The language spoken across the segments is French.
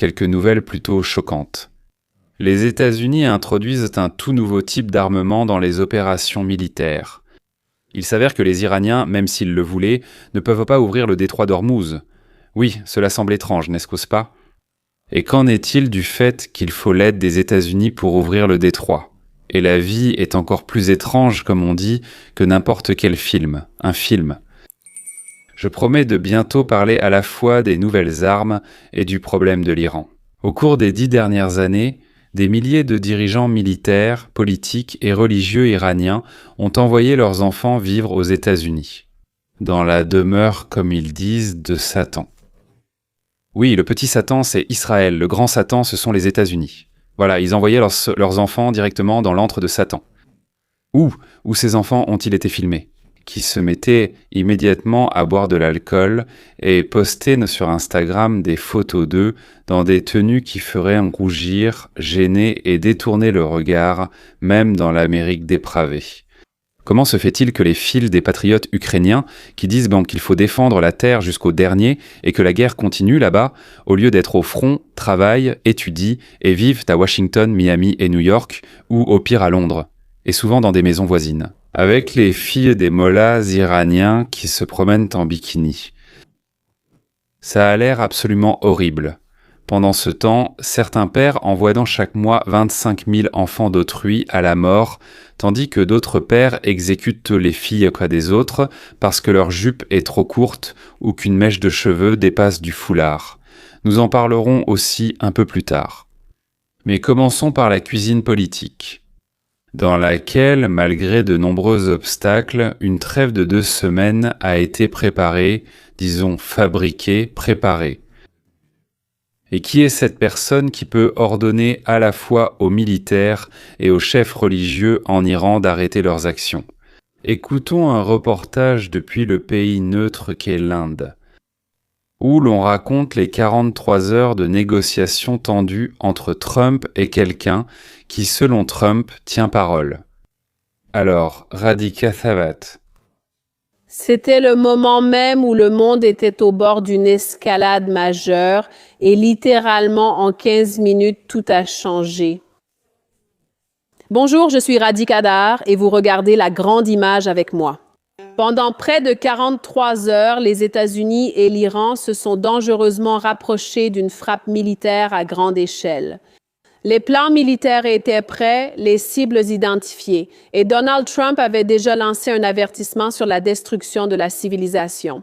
quelques nouvelles plutôt choquantes. Les États-Unis introduisent un tout nouveau type d'armement dans les opérations militaires. Il s'avère que les Iraniens, même s'ils le voulaient, ne peuvent pas ouvrir le détroit d'Ormuz. Oui, cela semble étrange, n'est-ce pas? Et qu'en est-il du fait qu'il faut l'aide des États-Unis pour ouvrir le détroit? Et la vie est encore plus étrange, comme on dit, que n'importe quel film, un film. Je promets de bientôt parler à la fois des nouvelles armes et du problème de l'Iran. Au cours des 10 dernières années, des milliers de dirigeants militaires, politiques et religieux iraniens ont envoyé leurs enfants vivre aux États-Unis, dans la demeure, comme ils disent, de Satan. Oui, le petit Satan, c'est Israël, le grand Satan, ce sont les États-Unis. Voilà, ils envoyaient leurs enfants directement dans l'antre de Satan. Où ces enfants ont-ils été filmés? Qui se mettaient immédiatement à boire de l'alcool et postaient sur Instagram des photos d'eux dans des tenues qui feraient rougir, gêner et détourner le regard, même dans l'Amérique dépravée. Comment se fait-il que les fils des patriotes ukrainiens qui disent qu'il faut défendre la terre jusqu'au dernier et que la guerre continue là-bas, au lieu d'être au front, travaillent, étudient et vivent à Washington, Miami et New York, ou au pire à Londres, et souvent dans des maisons voisines, avec les filles des mollahs iraniens qui se promènent en bikini. Ça a l'air absolument horrible. Pendant ce temps, certains pères envoient chaque mois 25 000 enfants d'autrui à la mort, tandis que d'autres pères exécutent les filles auprès des autres parce que leur jupe est trop courte ou qu'une mèche de cheveux dépasse du foulard. Nous en parlerons aussi un peu plus tard. Mais commençons par la cuisine politique, dans laquelle, malgré de nombreux obstacles, une trêve de 2 semaines a été préparée, disons fabriquée, préparée. Et qui est cette personne qui peut ordonner à la fois aux militaires et aux chefs religieux en Iran d'arrêter leurs actions? Écoutons un reportage depuis le pays neutre qu'est l'Inde, où l'on raconte les 43 heures de négociations tendues entre Trump et quelqu'un qui, selon Trump, tient parole. Alors, Radhika Savat. C'était le moment même où le monde était au bord d'une escalade majeure et littéralement en 15 minutes, tout a changé. Bonjour, je suis Radhika Dar et vous regardez la grande image avec moi. Pendant près de 43 heures, les États-Unis et l'Iran se sont dangereusement rapprochés d'une frappe militaire à grande échelle. Les plans militaires étaient prêts, les cibles identifiées, et Donald Trump avait déjà lancé un avertissement sur la destruction de la civilisation.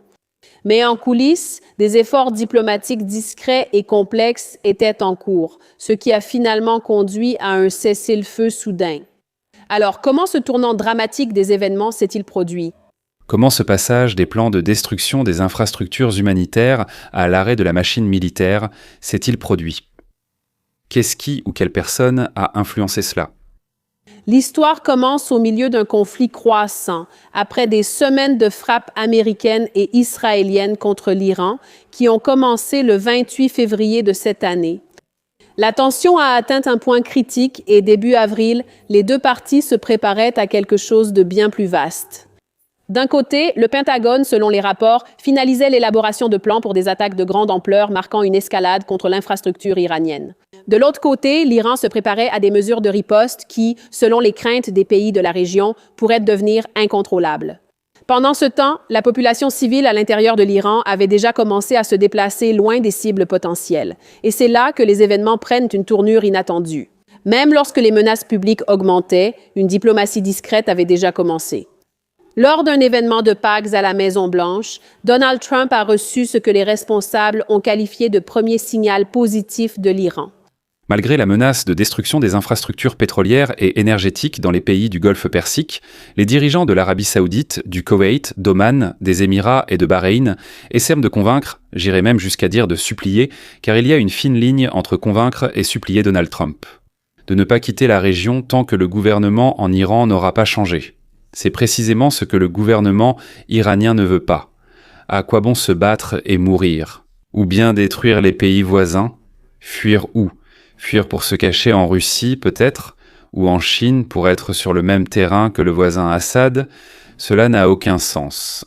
Mais en coulisses, des efforts diplomatiques discrets et complexes étaient en cours, ce qui a finalement conduit à un cessez-le-feu soudain. Alors, comment ce tournant dramatique des événements s'est-il produit? Comment ce passage des plans de destruction des infrastructures humanitaires à l'arrêt de la machine militaire s'est-il produit? Qu'est-ce qui ou quelle personne a influencé cela? L'histoire commence au milieu d'un conflit croissant, après des semaines de frappes américaines et israéliennes contre l'Iran, qui ont commencé le 28 février de cette année. La tension a atteint un point critique et début avril, les deux parties se préparaient à quelque chose de bien plus vaste. D'un côté, le Pentagone, selon les rapports, finalisait l'élaboration de plans pour des attaques de grande ampleur marquant une escalade contre l'infrastructure iranienne. De l'autre côté, l'Iran se préparait à des mesures de riposte qui, selon les craintes des pays de la région, pourraient devenir incontrôlables. Pendant ce temps, la population civile à l'intérieur de l'Iran avait déjà commencé à se déplacer loin des cibles potentielles. Et c'est là que les événements prennent une tournure inattendue. Même lorsque les menaces publiques augmentaient, une diplomatie discrète avait déjà commencé. Lors d'un événement de Pâques à la Maison-Blanche, Donald Trump a reçu ce que les responsables ont qualifié de premier signal positif de l'Iran. Malgré la menace de destruction des infrastructures pétrolières et énergétiques dans les pays du Golfe Persique, les dirigeants de l'Arabie Saoudite, du Koweït, d'Oman, des Émirats et de Bahreïn essaient de convaincre, j'irais même jusqu'à dire de supplier, car il y a une fine ligne entre convaincre et supplier Donald Trump, de ne pas quitter la région tant que le gouvernement en Iran n'aura pas changé. C'est précisément ce que le gouvernement iranien ne veut pas. À quoi bon se battre et mourir? Ou bien détruire les pays voisins? Fuir où? Fuir pour se cacher en Russie, peut-être? Ou en Chine pour être sur le même terrain que le voisin Assad? Cela n'a aucun sens.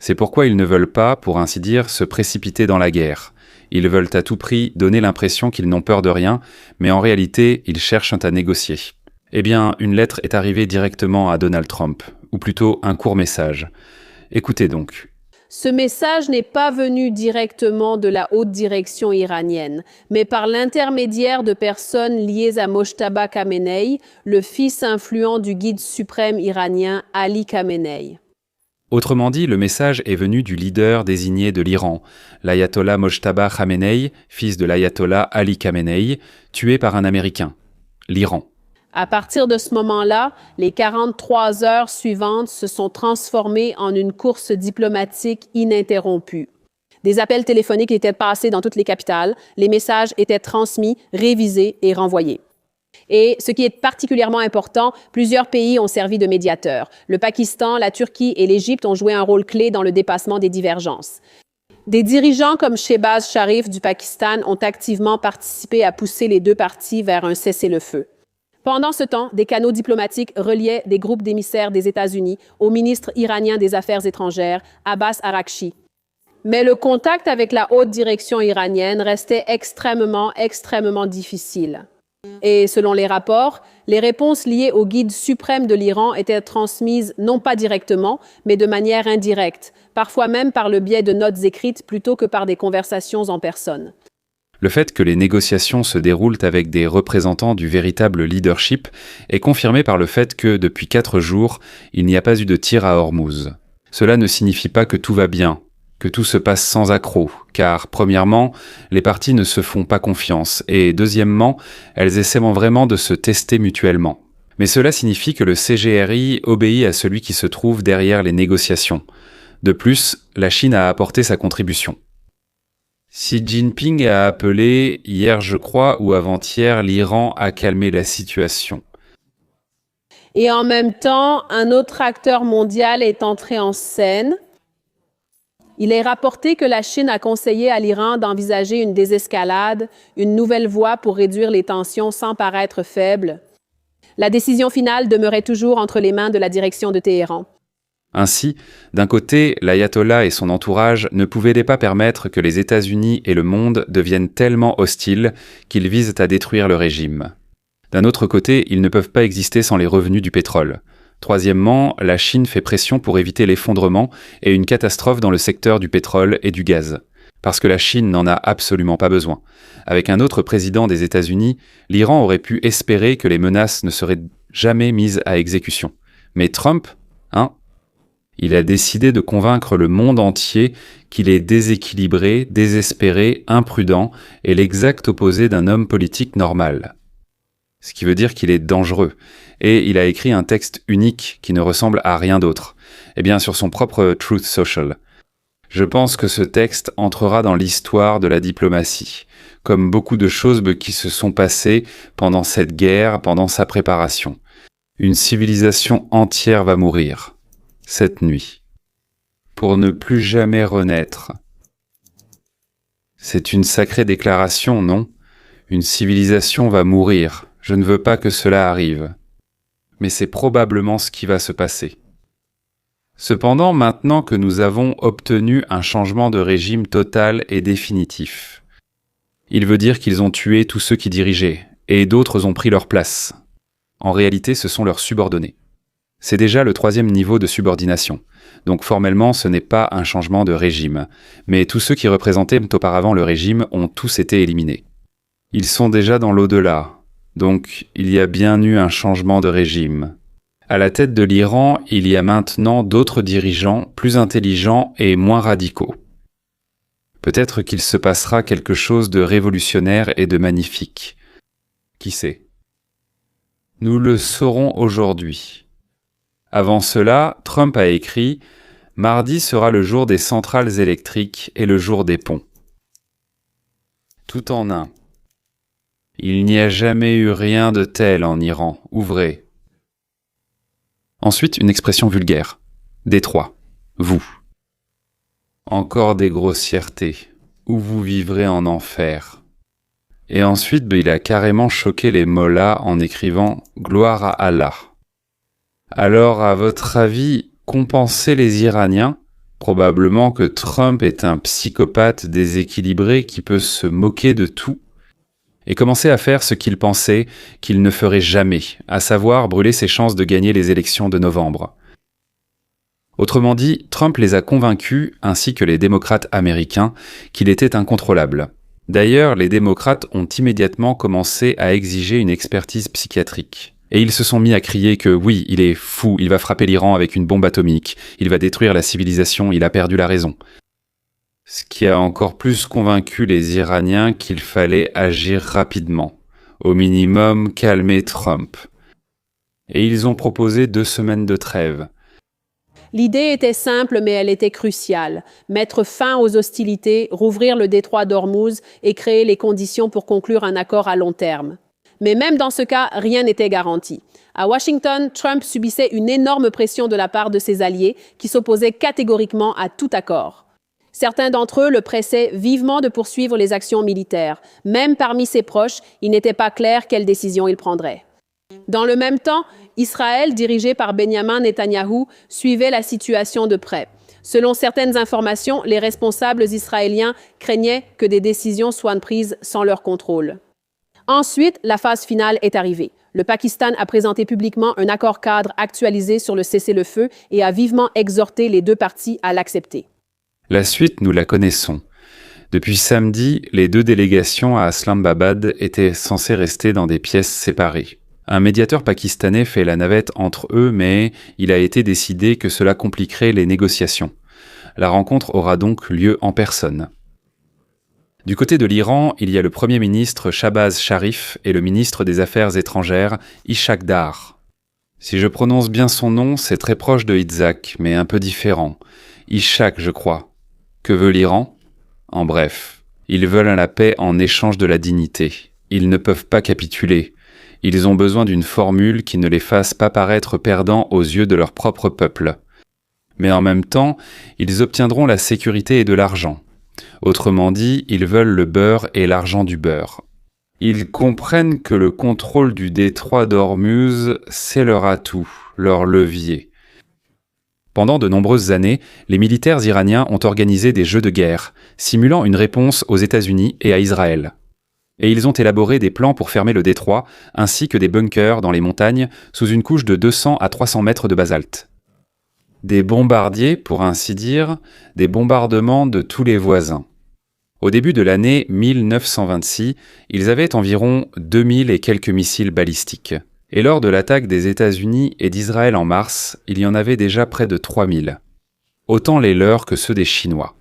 C'est pourquoi ils ne veulent pas, pour ainsi dire, se précipiter dans la guerre. Ils veulent à tout prix donner l'impression qu'ils n'ont peur de rien, mais en réalité, ils cherchent à négocier. Eh bien, une lettre est arrivée directement à Donald Trump, ou plutôt un court message. Écoutez donc. Ce message n'est pas venu directement de la haute direction iranienne, mais par l'intermédiaire de personnes liées à Mojtaba Khamenei, le fils influent du guide suprême iranien Ali Khamenei. Autrement dit, le message est venu du leader désigné de l'Iran, l'ayatollah Mojtaba Khamenei, fils de l'ayatollah Ali Khamenei, tué par un Américain, l'Iran. À partir de ce moment-là, les 43 heures suivantes se sont transformées en une course diplomatique ininterrompue. Des appels téléphoniques étaient passés dans toutes les capitales, les messages étaient transmis, révisés et renvoyés. Et ce qui est particulièrement important, plusieurs pays ont servi de médiateurs. Le Pakistan, la Turquie et l'Égypte ont joué un rôle clé dans le dépassement des divergences. Des dirigeants comme Shehbaz Sharif du Pakistan ont activement participé à pousser les deux parties vers un cessez-le-feu. Pendant ce temps, des canaux diplomatiques reliaient des groupes d'émissaires des États-Unis au ministre iranien des Affaires étrangères, Abbas Araghchi. Mais le contact avec la haute direction iranienne restait extrêmement difficile. Et selon les rapports, les réponses liées au guide suprême de l'Iran étaient transmises non pas directement, mais de manière indirecte, parfois même par le biais de notes écrites plutôt que par des conversations en personne. Le fait que les négociations se déroulent avec des représentants du véritable leadership est confirmé par le fait que, depuis 4 jours, il n'y a pas eu de tir à Hormuz. Cela ne signifie pas que tout va bien, que tout se passe sans accroc, car, premièrement, les parties ne se font pas confiance, et deuxièmement, elles essaient vraiment de se tester mutuellement. Mais cela signifie que le CGRI obéit à celui qui se trouve derrière les négociations. De plus, la Chine a apporté sa contribution. Xi Jinping a appelé, hier je crois, ou avant-hier, l'Iran à calmer la situation. Et en même temps, un autre acteur mondial est entré en scène. Il est rapporté que la Chine a conseillé à l'Iran d'envisager une désescalade, une nouvelle voie pour réduire les tensions sans paraître faible. La décision finale demeurait toujours entre les mains de la direction de Téhéran. Ainsi, d'un côté, l'ayatollah et son entourage ne pouvaient pas permettre que les États-Unis et le monde deviennent tellement hostiles qu'ils visent à détruire le régime. D'un autre côté, ils ne peuvent pas exister sans les revenus du pétrole. Troisièmement, la Chine fait pression pour éviter l'effondrement et une catastrophe dans le secteur du pétrole et du gaz. Parce que la Chine n'en a absolument pas besoin. Avec un autre président des États-Unis, l'Iran aurait pu espérer que les menaces ne seraient jamais mises à exécution. Mais Trump, il a décidé de convaincre le monde entier qu'il est déséquilibré, désespéré, imprudent et l'exact opposé d'un homme politique normal. Ce qui veut dire qu'il est dangereux. Et il a écrit un texte unique qui ne ressemble à rien d'autre. Eh bien, sur son propre Truth Social. Je pense que ce texte entrera dans l'histoire de la diplomatie, comme beaucoup de choses qui se sont passées pendant cette guerre, pendant sa préparation. Une civilisation entière va mourir. Cette nuit, pour ne plus jamais renaître. C'est une sacrée déclaration, non? Une civilisation va mourir. Je ne veux pas que cela arrive. Mais c'est probablement ce qui va se passer. Cependant, maintenant que nous avons obtenu un changement de régime total et définitif, il veut dire qu'ils ont tué tous ceux qui dirigeaient, et d'autres ont pris leur place. En réalité, ce sont leurs subordonnés. C'est déjà le 3e niveau de subordination. Donc formellement, ce n'est pas un changement de régime. Mais tous ceux qui représentaient auparavant le régime ont tous été éliminés. Ils sont déjà dans l'au-delà. Donc il y a bien eu un changement de régime. À la tête de l'Iran, il y a maintenant d'autres dirigeants plus intelligents et moins radicaux. Peut-être qu'il se passera quelque chose de révolutionnaire et de magnifique. Qui sait? Nous le saurons aujourd'hui. Avant cela, Trump a écrit « Mardi sera le jour des centrales électriques et le jour des ponts. » Tout en un. Il n'y a jamais eu rien de tel en Iran, ouvrez. Ensuite, une expression vulgaire. Détroit. Vous. Encore des grossièretés. Où vous vivrez en enfer. Et ensuite, il a carrément choqué les mollahs en écrivant « Gloire à Allah ». Alors, à votre avis, compenser les Iraniens, Probablement que Trump est un psychopathe déséquilibré qui peut se moquer de tout et commencer à faire ce qu'il pensait qu'il ne ferait jamais, à savoir brûler ses chances de gagner les élections de novembre. Autrement dit, Trump les a convaincus, ainsi que les démocrates américains, qu'il était incontrôlable. D'ailleurs, les démocrates ont immédiatement commencé à exiger une expertise psychiatrique. Et ils se sont mis à crier que oui, il est fou, il va frapper l'Iran avec une bombe atomique, il va détruire la civilisation, il a perdu la raison. Ce qui a encore plus convaincu les Iraniens qu'il fallait agir rapidement, au minimum calmer Trump. Et ils ont proposé 2 semaines de trêve. L'idée était simple, mais elle était cruciale. Mettre fin aux hostilités, rouvrir le détroit d'Ormuz et créer les conditions pour conclure un accord à long terme. Mais même dans ce cas, rien n'était garanti. À Washington, Trump subissait une énorme pression de la part de ses alliés qui s'opposaient catégoriquement à tout accord. Certains d'entre eux le pressaient vivement de poursuivre les actions militaires. Même parmi ses proches, il n'était pas clair quelle décision il prendrait. Dans le même temps, Israël, dirigé par Benjamin Netanyahou, suivait la situation de près. Selon certaines informations, les responsables israéliens craignaient que des décisions soient prises sans leur contrôle. Ensuite, la phase finale est arrivée. Le Pakistan a présenté publiquement un accord cadre actualisé sur le cessez-le-feu et a vivement exhorté les 2 parties à l'accepter. La suite, nous la connaissons. Depuis samedi, les 2 délégations à Islamabad étaient censées rester dans des pièces séparées. Un médiateur pakistanais fait la navette entre eux, mais il a été décidé que cela compliquerait les négociations. La rencontre aura donc lieu en personne. Du côté de l'Iran, il y a le Premier ministre Shahbaz Sharif et le ministre des Affaires étrangères Ishaq Dar. Si je prononce bien son nom, c'est très proche de Yitzhak, mais un peu différent. Ishaq, je crois. Que veut l'Iran ? En bref, ils veulent la paix en échange de la dignité. Ils ne peuvent pas capituler. Ils ont besoin d'une formule qui ne les fasse pas paraître perdants aux yeux de leur propre peuple. Mais en même temps, ils obtiendront la sécurité et de l'argent. Autrement dit, ils veulent le beurre et l'argent du beurre. Ils comprennent que le contrôle du détroit d'Ormuz, c'est leur atout, leur levier. Pendant de nombreuses années, les militaires iraniens ont organisé des jeux de guerre, simulant une réponse aux États-Unis et à Israël. Et ils ont élaboré des plans pour fermer le détroit, ainsi que des bunkers dans les montagnes, sous une couche de 200 à 300 mètres de basalte. Des bombardiers, pour ainsi dire, des bombardements de tous les voisins. Au début de l'année 1926, ils avaient environ 2000 et quelques missiles balistiques. Et lors de l'attaque des États-Unis et d'Israël en mars, il y en avait déjà près de 3000. Autant les leurs que ceux des Chinois.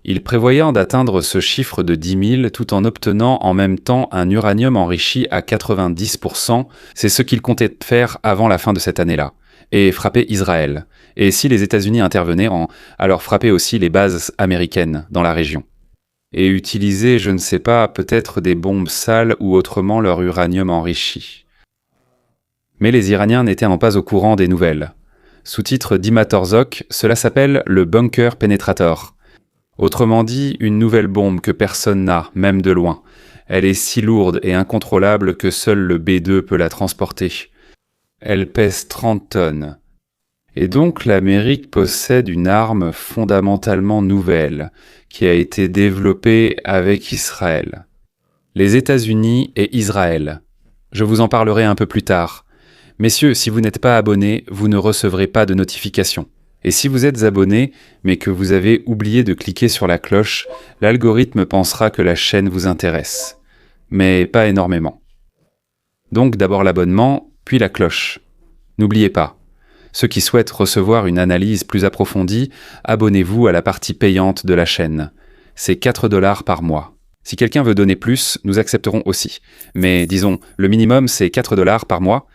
Ils prévoyaient d'atteindre ce chiffre de 10 000 tout en obtenant en même temps un uranium enrichi à 90%, c'est ce qu'ils comptaient faire avant la fin de cette année-là, et frapper Israël. Et si les États-Unis intervenaient, alors frapper aussi les bases américaines dans la région. Et utiliser, je ne sais pas, peut-être des bombes sales ou autrement leur uranium enrichi. Mais les Iraniens n'étaient pas au courant des nouvelles. Sous-titre d'Imatorzok, cela s'appelle le Bunker Penetrator. Autrement dit, une nouvelle bombe que personne n'a, même de loin. Elle est si lourde et incontrôlable que seul le B-2 peut la transporter. Elle pèse 30 tonnes. Et donc l'Amérique possède une arme fondamentalement nouvelle, qui a été développée avec Israël. Les États-Unis et Israël. Je vous en parlerai un peu plus tard. Messieurs, si vous n'êtes pas abonnés, vous ne recevrez pas de notification. Et si vous êtes abonné, mais que vous avez oublié de cliquer sur la cloche, l'algorithme pensera que la chaîne vous intéresse. Mais pas énormément. Donc d'abord l'abonnement, puis la cloche. N'oubliez pas, ceux qui souhaitent recevoir une analyse plus approfondie, abonnez-vous à la partie payante de la chaîne. C'est 4 $ par mois. Si quelqu'un veut donner plus, nous accepterons aussi. Mais disons, le minimum c'est 4 $ par mois.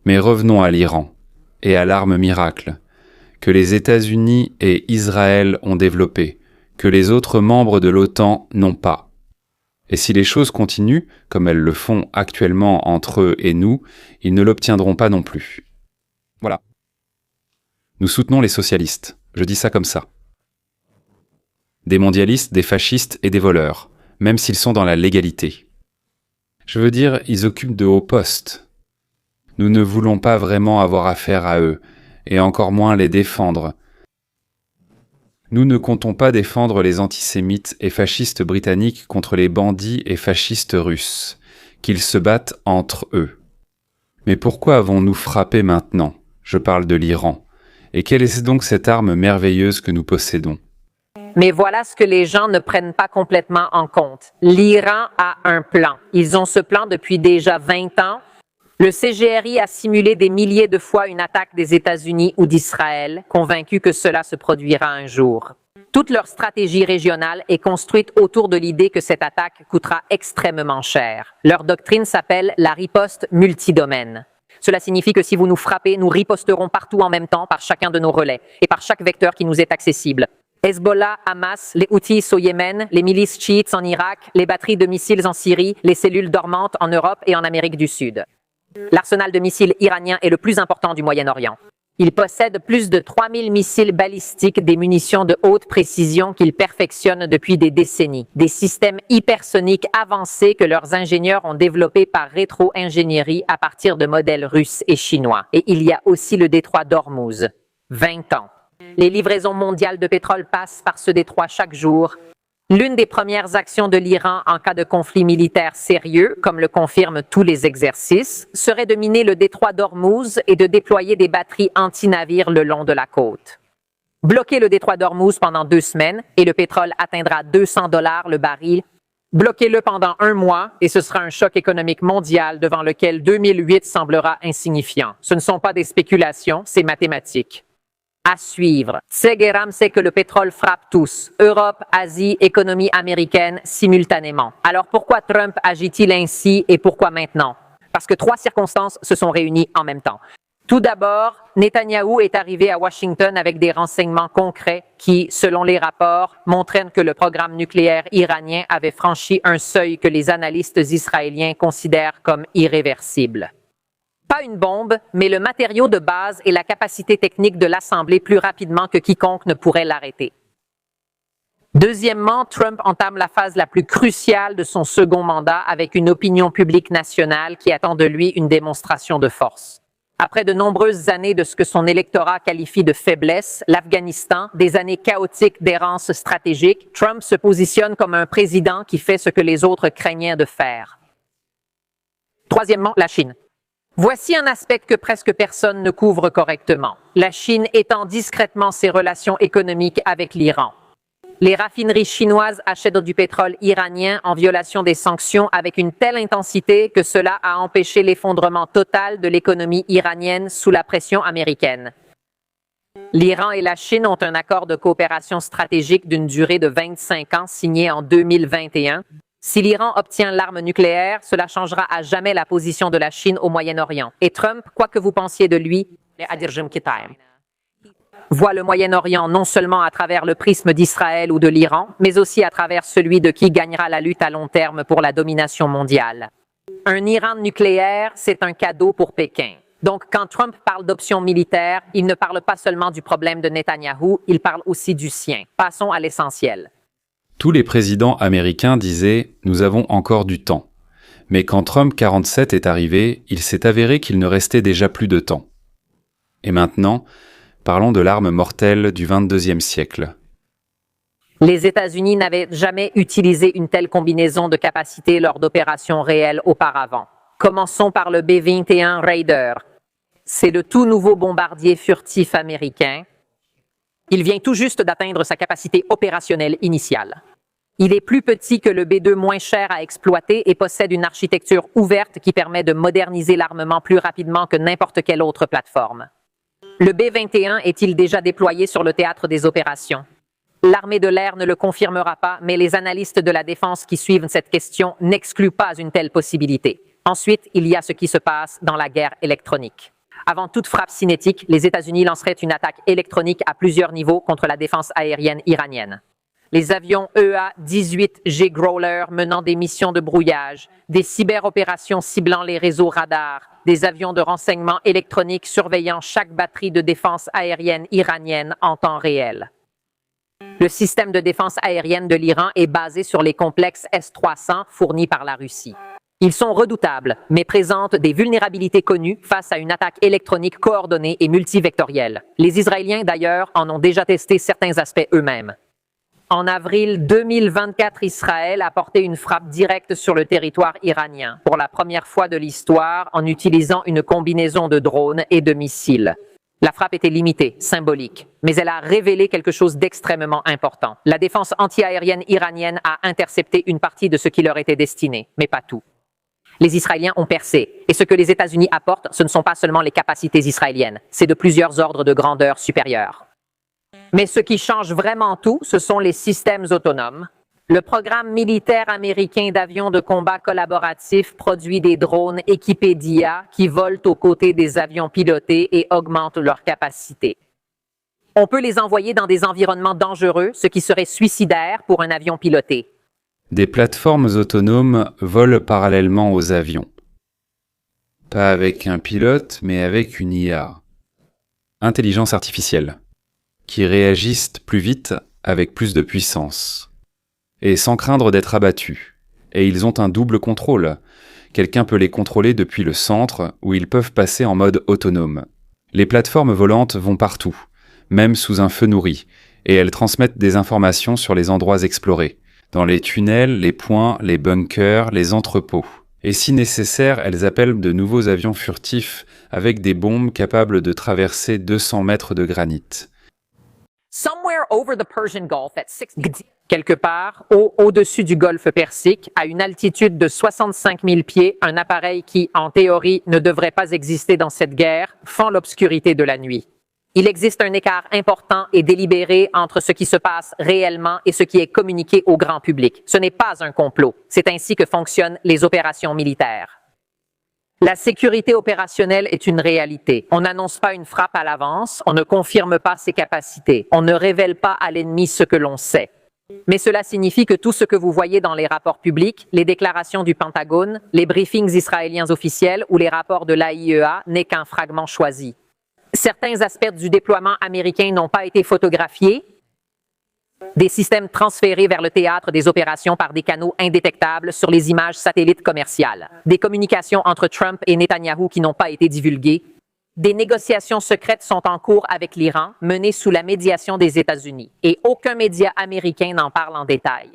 Mais revenons à l'Iran et à l'arme miracle que les États-Unis et Israël ont développé, que les autres membres de l'OTAN n'ont pas. Et si les choses continuent, comme elles le font actuellement entre eux et nous, ils ne l'obtiendront pas non plus. Voilà. Nous soutenons les socialistes, je dis ça comme ça. Des mondialistes, des fascistes et des voleurs, même s'ils sont dans la légalité. Je veux dire, ils occupent de hauts postes. Nous ne voulons pas vraiment avoir affaire à eux, et encore moins les défendre. Nous ne comptons pas défendre les antisémites et fascistes britanniques contre les bandits et fascistes russes, qu'ils se battent entre eux. Mais pourquoi avons-nous frappé maintenant? Je parle de l'Iran. Et quelle est donc cette arme merveilleuse que nous possédons? Mais voilà ce que les gens ne prennent pas complètement en compte. L'Iran a un plan. Ils ont ce plan depuis déjà 20 ans. Le CGRI a simulé des milliers de fois une attaque des États-Unis ou d'Israël, convaincus que cela se produira un jour. Toute leur stratégie régionale est construite autour de l'idée que cette attaque coûtera extrêmement cher. Leur doctrine s'appelle la riposte multidomaine. Cela signifie que si vous nous frappez, nous riposterons partout en même temps par chacun de nos relais et par chaque vecteur qui nous est accessible. Hezbollah, Hamas, les Houthis au Yémen, les milices chiites en Irak, les batteries de missiles en Syrie, les cellules dormantes en Europe et en Amérique du Sud. L'arsenal de missiles iranien est le plus important du Moyen-Orient. Il possède plus de 3000 missiles balistiques, des munitions de haute précision qu'il perfectionne depuis des décennies, des systèmes hypersoniques avancés que leurs ingénieurs ont développés par rétro-ingénierie à partir de modèles russes et chinois. Et il y a aussi le détroit d'Ormuz. 20 ans. Les livraisons mondiales de pétrole passent par ce détroit chaque jour. L'une des premières actions de l'Iran en cas de conflit militaire sérieux, comme le confirment tous les exercices, serait de miner le détroit d'Ormuz et de déployer des batteries anti-navires le long de la côte. Bloquez le détroit d'Ormuz pendant 2 semaines et le pétrole atteindra $200 le baril. Bloquez-le pendant 1 mois et ce sera un choc économique mondial devant lequel 2008 semblera insignifiant. Ce ne sont pas des spéculations, c'est mathématique. À suivre. Tsegeram sait que le pétrole frappe tous, Europe, Asie, économie américaine, simultanément. Alors pourquoi Trump agit-il ainsi et pourquoi maintenant? Parce que 3 circonstances se sont réunies en même temps. Tout d'abord, Netanyahou est arrivé à Washington avec des renseignements concrets qui, selon les rapports, montraient que le programme nucléaire iranien avait franchi un seuil que les analystes israéliens considèrent comme irréversible. Pas une bombe, mais le matériau de base et la capacité technique de l'assembler plus rapidement que quiconque ne pourrait l'arrêter. Deuxièmement, Trump entame la phase la plus cruciale de son second mandat avec une opinion publique nationale qui attend de lui une démonstration de force. Après de nombreuses années de ce que son électorat qualifie de faiblesse, l'Afghanistan, des années chaotiques d'errance stratégique, Trump se positionne comme un président qui fait ce que les autres craignaient de faire. Troisièmement, la Chine. Voici un aspect que presque personne ne couvre correctement. La Chine étend discrètement ses relations économiques avec l'Iran. Les raffineries chinoises achètent du pétrole iranien en violation des sanctions avec une telle intensité que cela a empêché l'effondrement total de l'économie iranienne sous la pression américaine. L'Iran et la Chine ont un accord de coopération stratégique d'une durée de 25 ans signé en 2021. Si l'Iran obtient l'arme nucléaire, cela changera à jamais la position de la Chine au Moyen-Orient. Et Trump, quoi que vous pensiez de lui, voit le Moyen-Orient non seulement à travers le prisme d'Israël ou de l'Iran, mais aussi à travers celui de qui gagnera la lutte à long terme pour la domination mondiale. Un Iran nucléaire, c'est un cadeau pour Pékin. Donc, quand Trump parle d'option militaire, il ne parle pas seulement du problème de Netanyahou, il parle aussi du sien. Passons à l'essentiel. Tous les présidents américains disaient « nous avons encore du temps ». Mais quand Trump 47 est arrivé, il s'est avéré qu'il ne restait déjà plus de temps. Et maintenant, parlons de l'arme mortelle du XXIe siècle. Les États-Unis n'avaient jamais utilisé une telle combinaison de capacités lors d'opérations réelles auparavant. Commençons par le B-21 Raider. C'est le tout nouveau bombardier furtif américain. Il vient tout juste d'atteindre sa capacité opérationnelle initiale. Il est plus petit que le B-2 moins cher à exploiter et possède une architecture ouverte qui permet de moderniser l'armement plus rapidement que n'importe quelle autre plateforme. Le B-21 est-il déjà déployé sur le théâtre des opérations? L'armée de l'air ne le confirmera pas, mais les analystes de la défense qui suivent cette question n'excluent pas une telle possibilité. Ensuite, il y a ce qui se passe dans la guerre électronique. Avant toute frappe cinétique, les États-Unis lanceraient une attaque électronique à plusieurs niveaux contre la défense aérienne iranienne. Les avions EA-18G Growler menant des missions de brouillage, des cyberopérations ciblant les réseaux radars, des avions de renseignement électronique surveillant chaque batterie de défense aérienne iranienne en temps réel. Le système de défense aérienne de l'Iran est basé sur les complexes S-300 fournis par la Russie. Ils sont redoutables, mais présentent des vulnérabilités connues face à une attaque électronique coordonnée et multivectorielle. Les Israéliens, d'ailleurs, en ont déjà testé certains aspects eux-mêmes. En avril 2024, Israël a porté une frappe directe sur le territoire iranien, pour la première fois de l'histoire, en utilisant une combinaison de drones et de missiles. La frappe était limitée, symbolique, mais elle a révélé quelque chose d'extrêmement important. La défense antiaérienne iranienne a intercepté une partie de ce qui leur était destiné, mais pas tout. Les Israéliens ont percé, et ce que les États-Unis apportent, ce ne sont pas seulement les capacités israéliennes, c'est de plusieurs ordres de grandeur supérieurs. Mais ce qui change vraiment tout, ce sont les systèmes autonomes. Le programme militaire américain d'avions de combat collaboratifs produit des drones équipés d'IA qui volent aux côtés des avions pilotés et augmentent leur capacité. On peut les envoyer dans des environnements dangereux, ce qui serait suicidaire pour un avion piloté. Des plateformes autonomes volent parallèlement aux avions. Pas avec un pilote, mais avec une IA. Intelligence artificielle. Qui réagissent plus vite avec plus de puissance. Et sans craindre d'être abattus. Et ils ont un double contrôle. Quelqu'un peut les contrôler depuis le centre, où ils peuvent passer en mode autonome. Les plateformes volantes vont partout, même sous un feu nourri, et elles transmettent des informations sur les endroits explorés, dans les tunnels, les points, les bunkers, les entrepôts. Et si nécessaire, elles appellent de nouveaux avions furtifs avec des bombes capables de traverser 200 mètres de granit. Quelque part, au-dessus du golfe Persique, à une altitude de 65 000 pieds, un appareil qui, en théorie, ne devrait pas exister dans cette guerre, fend l'obscurité de la nuit. Il existe un écart important et délibéré entre ce qui se passe réellement et ce qui est communiqué au grand public. Ce n'est pas un complot. C'est ainsi que fonctionnent les opérations militaires. La sécurité opérationnelle est une réalité. On n'annonce pas une frappe à l'avance, on ne confirme pas ses capacités, on ne révèle pas à l'ennemi ce que l'on sait. Mais cela signifie que tout ce que vous voyez dans les rapports publics, les déclarations du Pentagone, les briefings israéliens officiels ou les rapports de l'AIEA n'est qu'un fragment choisi. Certains aspects du déploiement américain n'ont pas été photographiés, des systèmes transférés vers le théâtre des opérations par des canaux indétectables sur les images satellites commerciales, des communications entre Trump et Netanyahou qui n'ont pas été divulguées, des négociations secrètes sont en cours avec l'Iran, menées sous la médiation des États-Unis, et aucun média américain n'en parle en détail.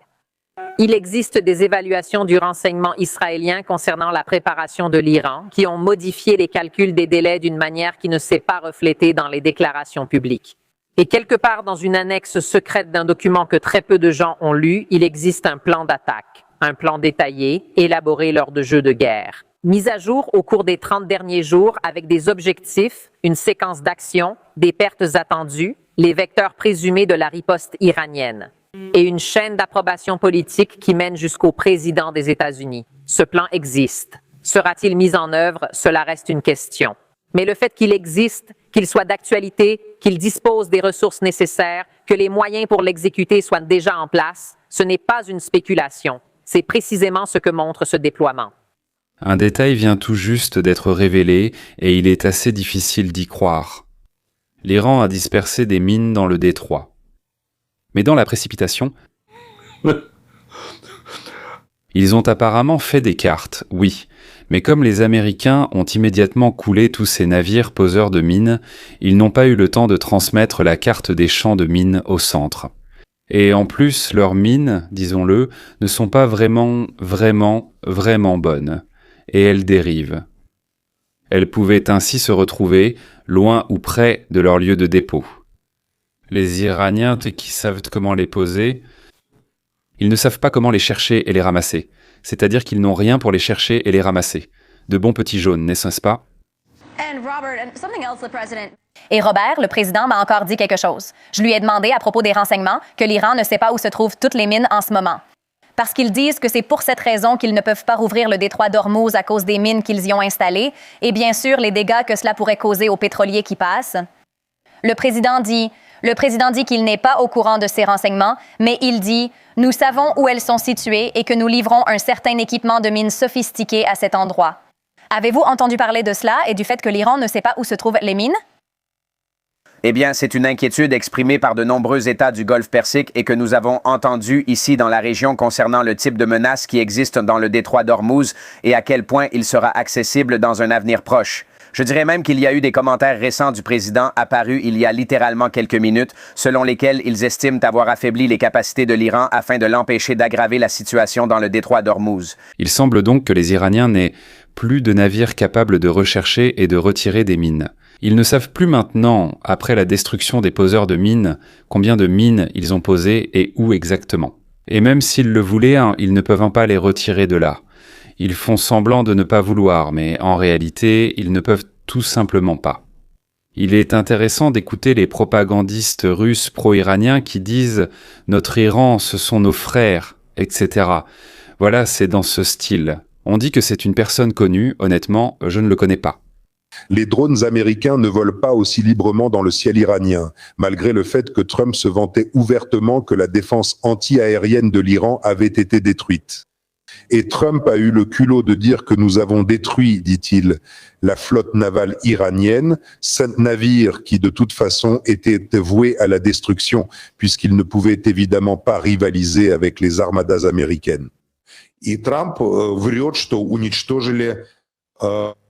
Il existe des évaluations du renseignement israélien concernant la préparation de l'Iran qui ont modifié les calculs des délais d'une manière qui ne s'est pas reflétée dans les déclarations publiques. Et quelque part dans une annexe secrète d'un document que très peu de gens ont lu, il existe un plan d'attaque, un plan détaillé, élaboré lors de jeux de guerre. Mis à jour au cours des 30 derniers jours avec des objectifs, une séquence d'actions, des pertes attendues, les vecteurs présumés de la riposte iranienne et une chaîne d'approbation politique qui mène jusqu'au président des États-Unis. Ce plan existe. Sera-t-il mis en œuvre? Cela reste une question. Mais le fait qu'il existe, qu'il soit d'actualité, qu'il dispose des ressources nécessaires, que les moyens pour l'exécuter soient déjà en place, ce n'est pas une spéculation. C'est précisément ce que montre ce déploiement. Un détail vient tout juste d'être révélé et il est assez difficile d'y croire. L'Iran a dispersé des mines dans le détroit. Mais dans la précipitation, ils ont apparemment fait des cartes, oui. Mais comme les Américains ont immédiatement coulé tous ces navires poseurs de mines, ils n'ont pas eu le temps de transmettre la carte des champs de mines au centre. Et en plus, leurs mines, disons-le, ne sont pas vraiment bonnes. Et elles dérivent. Elles pouvaient ainsi se retrouver loin ou près de leur lieu de dépôt. Les Iraniens qui savent comment les poser, ils ne savent pas comment les chercher et les ramasser. C'est-à-dire qu'ils n'ont rien pour les chercher et les ramasser. De bons petits jaunes, n'est-ce pas? Et Robert, le président, m'a encore dit quelque chose. Je lui ai demandé à propos des renseignements que l'Iran ne sait pas où se trouvent toutes les mines en ce moment. Parce qu'ils disent que c'est pour cette raison qu'ils ne peuvent pas rouvrir le détroit d'Ormuz à cause des mines qu'ils y ont installées et bien sûr les dégâts que cela pourrait causer aux pétroliers qui passent. Le président dit qu'il n'est pas au courant de ces renseignements, mais il dit « Nous savons où elles sont situées et que nous livrons un certain équipement de mines sophistiqué à cet endroit. » Avez-vous entendu parler de cela et du fait que l'Iran ne sait pas où se trouvent les mines? Eh bien, c'est une inquiétude exprimée par de nombreux États du Golfe Persique et que nous avons entendue ici dans la région concernant le type de menaces qui existent dans le détroit d'Ormuz et à quel point il sera accessible dans un avenir proche. Je dirais même qu'il y a eu des commentaires récents du président apparus il y a littéralement quelques minutes, selon lesquels ils estiment avoir affaibli les capacités de l'Iran afin de l'empêcher d'aggraver la situation dans le détroit d'Ormuz. Il semble donc que les Iraniens n'aient plus de navires capables de rechercher et de retirer des mines. Ils ne savent plus maintenant, après la destruction des poseurs de mines, combien de mines ils ont posées et où exactement. Et même s'ils le voulaient, ils ne peuvent pas les retirer de là. Ils font semblant de ne pas vouloir, mais en réalité, ils ne peuvent tout simplement pas. Il est intéressant d'écouter les propagandistes russes pro-iraniens qui disent « Notre Iran, ce sont nos frères », etc. Voilà, c'est dans ce style. On dit que c'est une personne connue, honnêtement, je ne le connais pas. Les drones américains ne volent pas aussi librement dans le ciel iranien, malgré le fait que Trump se vantait ouvertement que la défense anti-aérienne de l'Iran avait été détruite. Et Trump a eu le culot de dire que nous avons détruit, dit-il, la flotte navale iranienne, 5 navires qui de toute façon étaient voués à la destruction, puisqu'ils ne pouvaient évidemment pas rivaliser avec les armadas américaines. Et Trump врет, что уничтожили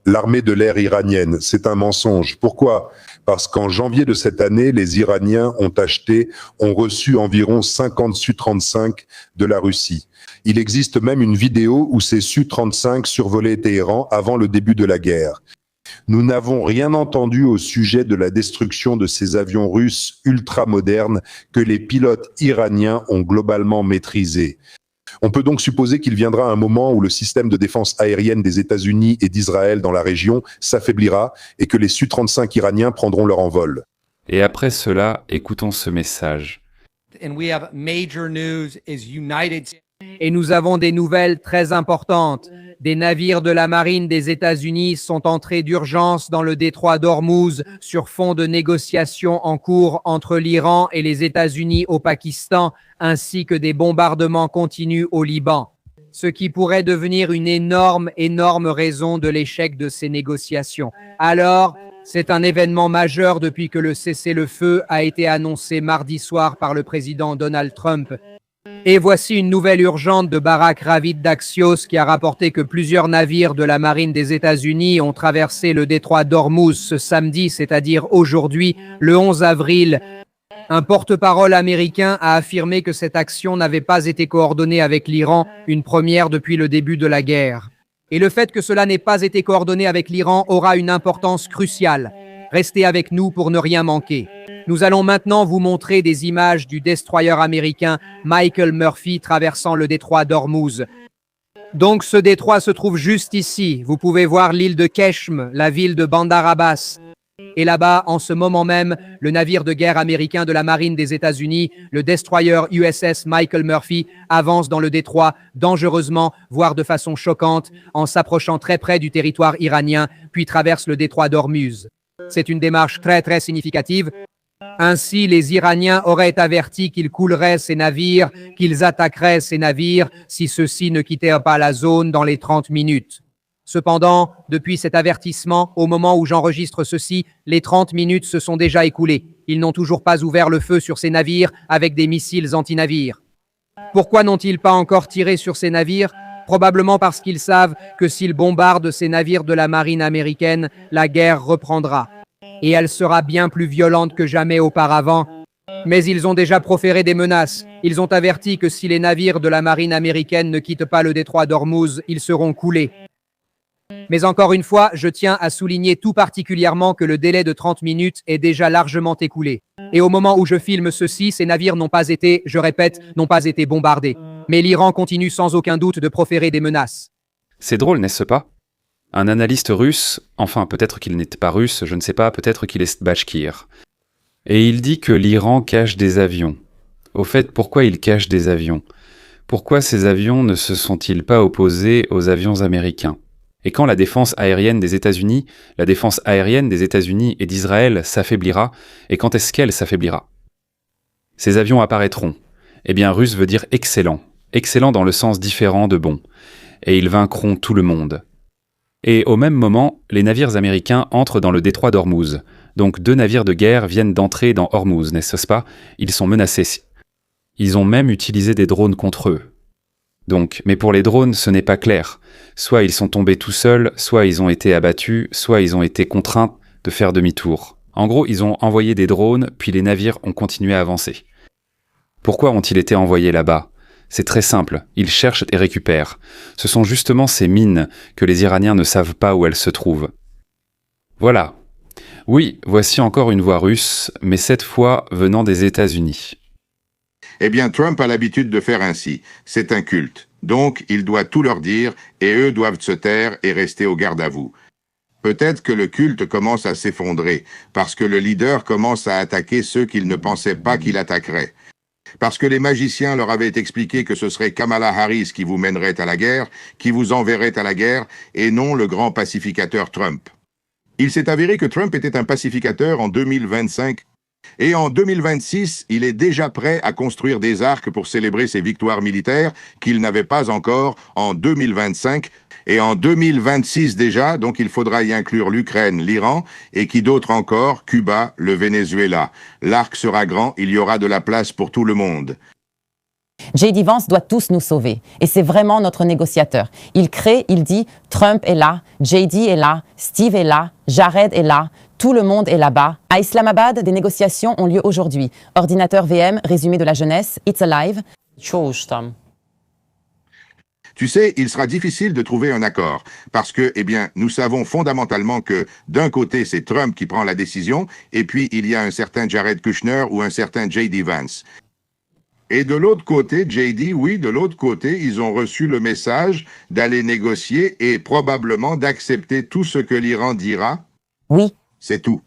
l'armée de l'air iranienne. C'est un mensonge. Pourquoi? Parce qu'en janvier de cette année, les Iraniens ont reçu environ 50 Su-35 de la Russie. Il existe même une vidéo où ces Su-35 survolaient Téhéran avant le début de la guerre. Nous n'avons rien entendu au sujet de la destruction de ces avions russes ultra-modernes que les pilotes iraniens ont globalement maîtrisés. On peut donc supposer qu'il viendra un moment où le système de défense aérienne des États-Unis et d'Israël dans la région s'affaiblira et que les Su-35 iraniens prendront leur envol. Et après cela, écoutons ce message. Et nous avons des nouvelles très importantes. Des navires de la marine des États-Unis sont entrés d'urgence dans le détroit d'Ormuz sur fond de négociations en cours entre l'Iran et les États-Unis au Pakistan, ainsi que des bombardements continus au Liban. Ce qui pourrait devenir une énorme raison de l'échec de ces négociations. Alors, c'est un événement majeur depuis que le cessez-le-feu a été annoncé mardi soir par le président Donald Trump. Et voici une nouvelle urgente de Barak Ravid d'Axios qui a rapporté que plusieurs navires de la marine des États-Unis ont traversé le détroit d'Ormuz ce samedi, c'est-à-dire aujourd'hui, le 11 avril. Un porte-parole américain a affirmé que cette action n'avait pas été coordonnée avec l'Iran, une première depuis le début de la guerre. Et le fait que cela n'ait pas été coordonné avec l'Iran aura une importance cruciale. Restez avec nous pour ne rien manquer. Nous allons maintenant vous montrer des images du destroyer américain Michael Murphy traversant le détroit d'Ormuz. Donc ce détroit se trouve juste ici. Vous pouvez voir l'île de Keshm, la ville de Bandar Abbas. Et là-bas, en ce moment même, le navire de guerre américain de la marine des États-Unis, le destroyer USS Michael Murphy, avance dans le détroit dangereusement, voire de façon choquante, en s'approchant très près du territoire iranien, puis traverse le détroit d'Ormuz. C'est une démarche très significative. Ainsi, les Iraniens auraient averti qu'ils couleraient ces navires, qu'ils attaqueraient ces navires si ceux-ci ne quittaient pas la zone dans les 30 minutes. Cependant, depuis cet avertissement, au moment où j'enregistre ceci, les 30 minutes se sont déjà écoulées. Ils n'ont toujours pas ouvert le feu sur ces navires avec des missiles anti-navires. Pourquoi n'ont-ils pas encore tiré sur ces navires? Probablement parce qu'ils savent que s'ils bombardent ces navires de la marine américaine, la guerre reprendra. Et elle sera bien plus violente que jamais auparavant. Mais ils ont déjà proféré des menaces. Ils ont averti que si les navires de la marine américaine ne quittent pas le détroit d'Ormuz, ils seront coulés. Mais encore une fois, je tiens à souligner tout particulièrement que le délai de 30 minutes est déjà largement écoulé. Et au moment où je filme ceci, ces navires n'ont pas été, je répète, n'ont pas été bombardés. Mais l'Iran continue sans aucun doute de proférer des menaces. C'est drôle, n'est-ce pas? Un analyste russe, enfin peut-être qu'il n'était pas russe, je ne sais pas, peut-être qu'il est bachkir. Et il dit que l'Iran cache des avions. Au fait, pourquoi il cache des avions? Pourquoi ces avions ne se sont-ils pas opposés aux avions américains? Et quand la défense aérienne des États-Unis et d'Israël s'affaiblira, et quand est-ce qu'elle s'affaiblira? Ces avions apparaîtront. Eh bien, russe veut dire excellent. Excellent dans le sens différent de bon. Et ils vaincront tout le monde. Et au même moment, les navires américains entrent dans le détroit d'Ormuz. Donc 2 navires de guerre viennent d'entrer dans Hormuz, n'est-ce pas? Ils sont menacés. Ils ont même utilisé des drones contre eux. Donc, mais pour les drones, ce n'est pas clair. Soit ils sont tombés tout seuls, soit ils ont été abattus, soit ils ont été contraints de faire demi-tour. En gros, ils ont envoyé des drones, puis les navires ont continué à avancer. Pourquoi ont-ils été envoyés là-bas? C'est très simple, ils cherchent et récupèrent. Ce sont justement ces mines que les Iraniens ne savent pas où elles se trouvent. Voilà. Oui, voici encore une voix russe, mais cette fois venant des États-Unis. Eh bien, Trump a l'habitude de faire ainsi. C'est un culte. Donc, il doit tout leur dire, et eux doivent se taire et rester au garde à vous. Peut-être que le culte commence à s'effondrer, parce que le leader commence à attaquer ceux qu'il ne pensait pas qu'il attaquerait. Parce que les magiciens leur avaient expliqué que ce serait Kamala Harris qui vous mènerait à la guerre, qui vous enverrait à la guerre, et non le grand pacificateur Trump. Il s'est avéré que Trump était un pacificateur en 2025, et en 2026, il est déjà prêt à construire des arcs pour célébrer ses victoires militaires qu'il n'avait pas encore en 2025, et en 2026 déjà, donc il faudra y inclure l'Ukraine, l'Iran, et qui d'autre encore, Cuba, le Venezuela. L'arc sera grand, il y aura de la place pour tout le monde. J.D. Vance doit tous nous sauver. Et c'est vraiment notre négociateur. Il crée, il dit, Trump est là, J.D. est là, Steve est là, Jared est là, tout le monde est là-bas. À Islamabad, des négociations ont lieu aujourd'hui. Ordinateur VM, résumé de la jeunesse, It's Alive. Tu sais, il sera difficile de trouver un accord, parce que, eh bien, nous savons fondamentalement que, d'un côté, c'est Trump qui prend la décision, et puis il y a un certain Jared Kushner ou un certain J.D. Vance. Et de l'autre côté, J.D., oui, de l'autre côté, ils ont reçu le message d'aller négocier et probablement d'accepter tout ce que l'Iran dira. Oui. C'est tout.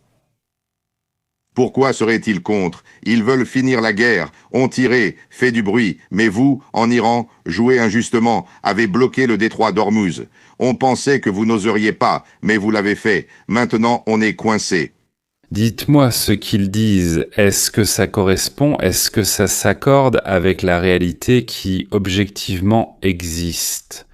Pourquoi seraient-ils contre? Ils veulent finir la guerre, ont tiré, fait du bruit, mais vous, en Iran, jouez injustement, avez bloqué le détroit d'Ormuz. On pensait que vous n'oseriez pas, mais vous l'avez fait. Maintenant, on est coincé. Dites-moi ce qu'ils disent, est-ce que ça correspond, est-ce que ça s'accorde avec la réalité qui objectivement existe?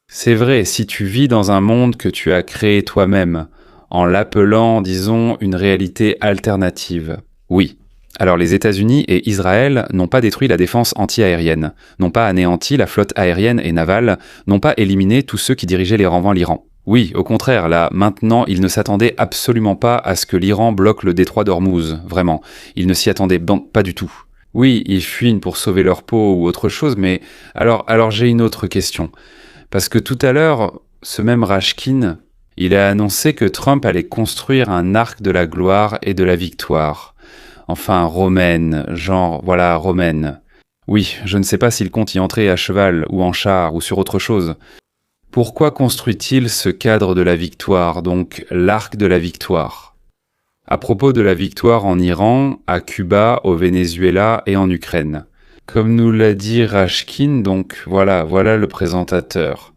C'est vrai, si tu vis dans un monde que tu as créé toi-même, en l'appelant, disons, une réalité alternative. Oui. Alors les États-Unis et Israël n'ont pas détruit la défense anti-aérienne, n'ont pas anéanti la flotte aérienne et navale, n'ont pas éliminé tous ceux qui dirigeaient les renvois l'Iran. Oui, au contraire, là, maintenant, ils ne s'attendaient absolument pas à ce que l'Iran bloque le détroit d'Ormuz, vraiment. Ils ne s'y attendaient pas du tout. Oui, ils fuient pour sauver leur peau ou autre chose, mais alors j'ai une autre question. Parce que tout à l'heure, ce même Rashkin, il a annoncé que Trump allait construire un arc de la gloire et de la victoire. Enfin, romaine, genre, voilà, romaine. Oui, je ne sais pas s'il compte y entrer à cheval, ou en char, ou sur autre chose. Pourquoi construit-il ce cadre de la victoire, donc l'arc de la victoire? À propos de la victoire en Iran, à Cuba, au Venezuela et en Ukraine. Comme nous l'a dit Rashkin, donc voilà le présentateur.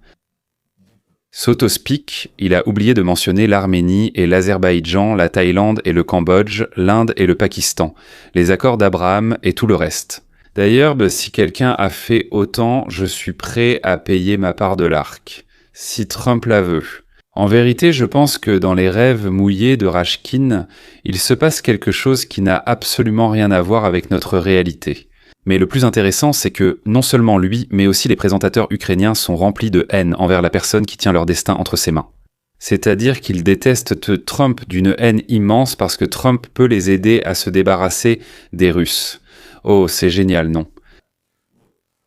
Sotospik, il a oublié de mentionner l'Arménie et l'Azerbaïdjan, la Thaïlande et le Cambodge, l'Inde et le Pakistan, les accords d'Abraham et tout le reste. D'ailleurs, si quelqu'un a fait autant, je suis prêt à payer ma part de l'arc, si Trump la veut. En vérité, je pense que dans les rêves mouillés de Rashkin, il se passe quelque chose qui n'a absolument rien à voir avec notre réalité. Mais le plus intéressant, c'est que non seulement lui, mais aussi les présentateurs ukrainiens sont remplis de haine envers la personne qui tient leur destin entre ses mains. C'est-à-dire qu'ils détestent Trump d'une haine immense parce que Trump peut les aider à se débarrasser des Russes. Oh, c'est génial, non?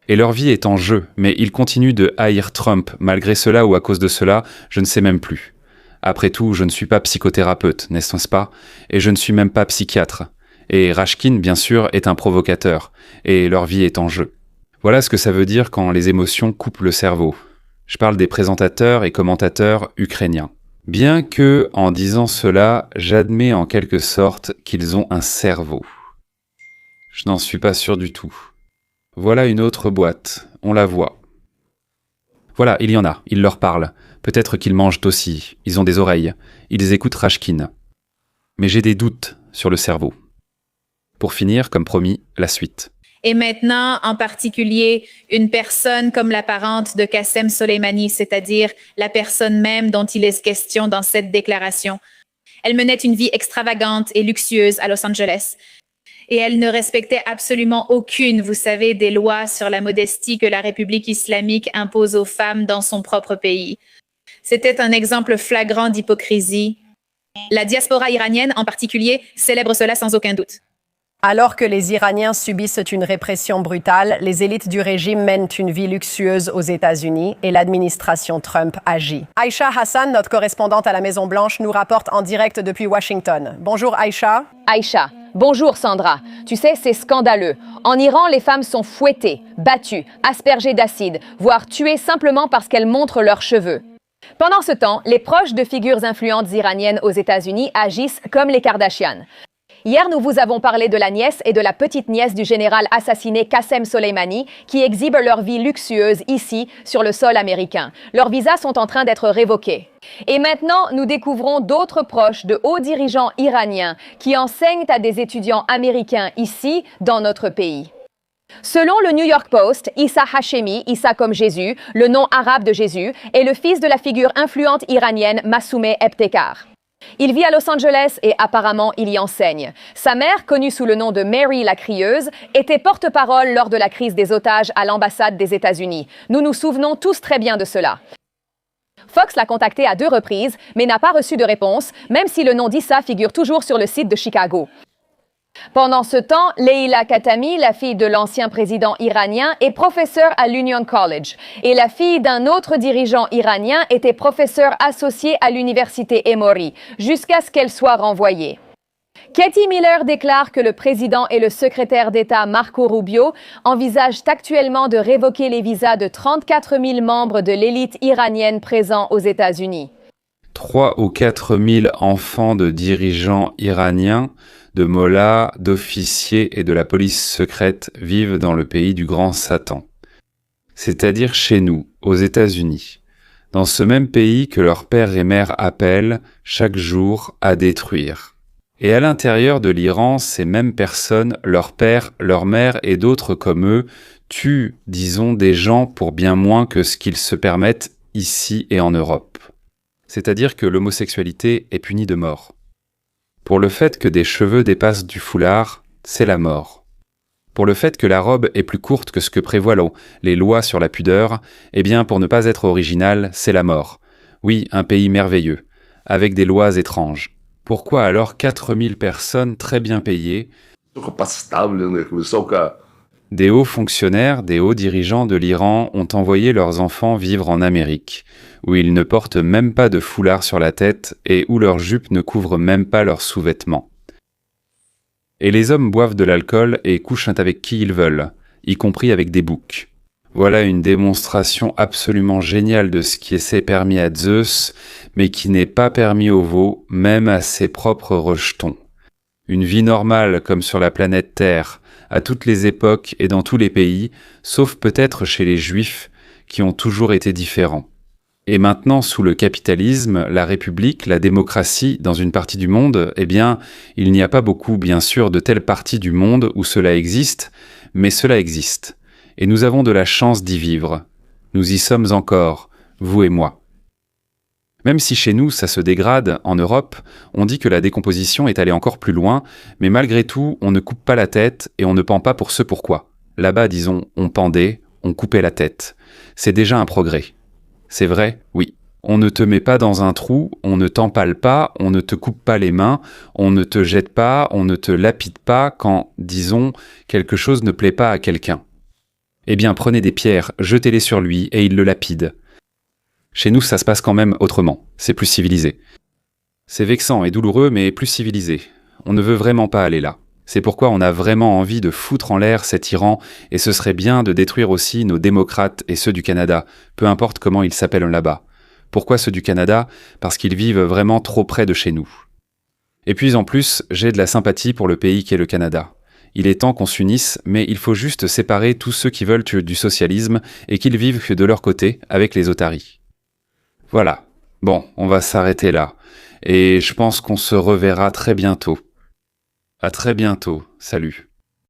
Et leur vie est en jeu, mais ils continuent de haïr Trump, malgré cela ou à cause de cela, je ne sais même plus. Après tout, je ne suis pas psychothérapeute, n'est-ce pas? Et je ne suis même pas psychiatre. Et Rashkin, bien sûr, est un provocateur, et leur vie est en jeu. Voilà ce que ça veut dire quand les émotions coupent le cerveau. Je parle des présentateurs et commentateurs ukrainiens. Bien que, en disant cela, j'admets en quelque sorte qu'ils ont un cerveau. Je n'en suis pas sûr du tout. Voilà une autre boîte, on la voit. Voilà, il y en a, ils leur parlent. Peut-être qu'ils mangent aussi, ils ont des oreilles, ils écoutent Rashkin. Mais j'ai des doutes sur le cerveau. Pour finir, comme promis, la suite. Et maintenant, en particulier, une personne comme l'apparente de Qassem Soleimani, c'est-à-dire la personne même dont il est question dans cette déclaration. Elle menait une vie extravagante et luxueuse à Los Angeles. Et elle ne respectait absolument aucune, vous savez, des lois sur la modestie que la République islamique impose aux femmes dans son propre pays. C'était un exemple flagrant d'hypocrisie. La diaspora iranienne, en particulier, célèbre cela sans aucun doute. Alors que les Iraniens subissent une répression brutale, les élites du régime mènent une vie luxueuse aux États-Unis et l'administration Trump agit. Aïcha Hassan, notre correspondante à la Maison-Blanche, nous rapporte en direct depuis Washington. Bonjour Aïcha. Aïcha. Bonjour Sandra. Tu sais, c'est scandaleux. En Iran, les femmes sont fouettées, battues, aspergées d'acide, voire tuées simplement parce qu'elles montrent leurs cheveux. Pendant ce temps, les proches de figures influentes iraniennes aux États-Unis agissent comme les Kardashian. Hier, nous vous avons parlé de la nièce et de la petite-nièce du général assassiné Qassem Soleimani qui exhibent leur vie luxueuse ici, sur le sol américain. Leurs visas sont en train d'être révoqués. Et maintenant, nous découvrons d'autres proches de hauts dirigeants iraniens qui enseignent à des étudiants américains ici, dans notre pays. Selon le New York Post, Issa Hashemi, Issa comme Jésus, le nom arabe de Jésus, est le fils de la figure influente iranienne Massoumeh Ebtekar. Il vit à Los Angeles et apparemment il y enseigne. Sa mère, connue sous le nom de Mary la crieuse, était porte-parole lors de la crise des otages à l'ambassade des États-Unis. Nous nous souvenons tous très bien de cela. Fox l'a contacté à 2 reprises, mais n'a pas reçu de réponse, même si le nom d'Issa figure toujours sur le site de Chicago. Pendant ce temps, Leila Khatami, la fille de l'ancien président iranien, est professeure à l'Union College. Et la fille d'un autre dirigeant iranien était professeure associée à l'université Emory, jusqu'à ce qu'elle soit renvoyée. Katie Miller déclare que le président et le secrétaire d'État Marco Rubio envisagent actuellement de révoquer les visas de 34 000 membres de l'élite iranienne présents aux États-Unis. 3 ou 4 000 enfants de dirigeants iraniens, de mollahs, d'officiers et de la police secrète vivent dans le pays du grand Satan. C'est-à-dire chez nous, aux États-Unis, dans ce même pays que leurs pères et mères appellent, chaque jour, à détruire. Et à l'intérieur de l'Iran, ces mêmes personnes, leurs pères, leurs mères et d'autres comme eux, tuent, disons, des gens pour bien moins que ce qu'ils se permettent ici et en Europe. C'est-à-dire que l'homosexualité est punie de mort. Pour le fait que des cheveux dépassent du foulard, c'est la mort. Pour le fait que la robe est plus courte que ce que prévoient les lois sur la pudeur, eh bien pour ne pas être original, c'est la mort. Oui, un pays merveilleux, avec des lois étranges. Pourquoi alors 4000 personnes très bien payées, des hauts fonctionnaires, des hauts dirigeants de l'Iran ont envoyé leurs enfants vivre en Amérique, où ils ne portent même pas de foulard sur la tête et où leurs jupes ne couvrent même pas leurs sous-vêtements. Et les hommes boivent de l'alcool et couchent avec qui ils veulent, y compris avec des boucs. Voilà une démonstration absolument géniale de ce qui est permis à Zeus, mais qui n'est pas permis aux veaux, même à ses propres rejetons. Une vie normale comme sur la planète Terre, à toutes les époques et dans tous les pays, sauf peut-être chez les Juifs, qui ont toujours été différents. Et maintenant, sous le capitalisme, la République, la démocratie, dans une partie du monde, eh bien, il n'y a pas beaucoup, bien sûr, de telles parties du monde où cela existe, mais cela existe. Et nous avons de la chance d'y vivre. Nous y sommes encore, vous et moi. Même si chez nous ça se dégrade, en Europe, on dit que la décomposition est allée encore plus loin, mais malgré tout, on ne coupe pas la tête et on ne pend pas pour ce pourquoi. Là-bas, disons, on pendait, on coupait la tête. C'est déjà un progrès. C'est vrai, oui. On ne te met pas dans un trou, on ne t'empale pas, on ne te coupe pas les mains, on ne te jette pas, on ne te lapide pas quand, disons, quelque chose ne plaît pas à quelqu'un. Eh bien, prenez des pierres, jetez-les sur lui et il le lapide. Chez nous, ça se passe quand même autrement, c'est plus civilisé. C'est vexant et douloureux, mais plus civilisé. On ne veut vraiment pas aller là. C'est pourquoi on a vraiment envie de foutre en l'air cet Iran, et ce serait bien de détruire aussi nos démocrates et ceux du Canada, peu importe comment ils s'appellent là-bas. Pourquoi ceux du Canada ? Parce qu'ils vivent vraiment trop près de chez nous. Et puis en plus, j'ai de la sympathie pour le pays qu'est le Canada. Il est temps qu'on s'unisse, mais il faut juste séparer tous ceux qui veulent du socialisme et qu'ils vivent que de leur côté avec les otaries. Voilà. Bon, on va s'arrêter là. Et je pense qu'on se reverra très bientôt. À très bientôt. Salut.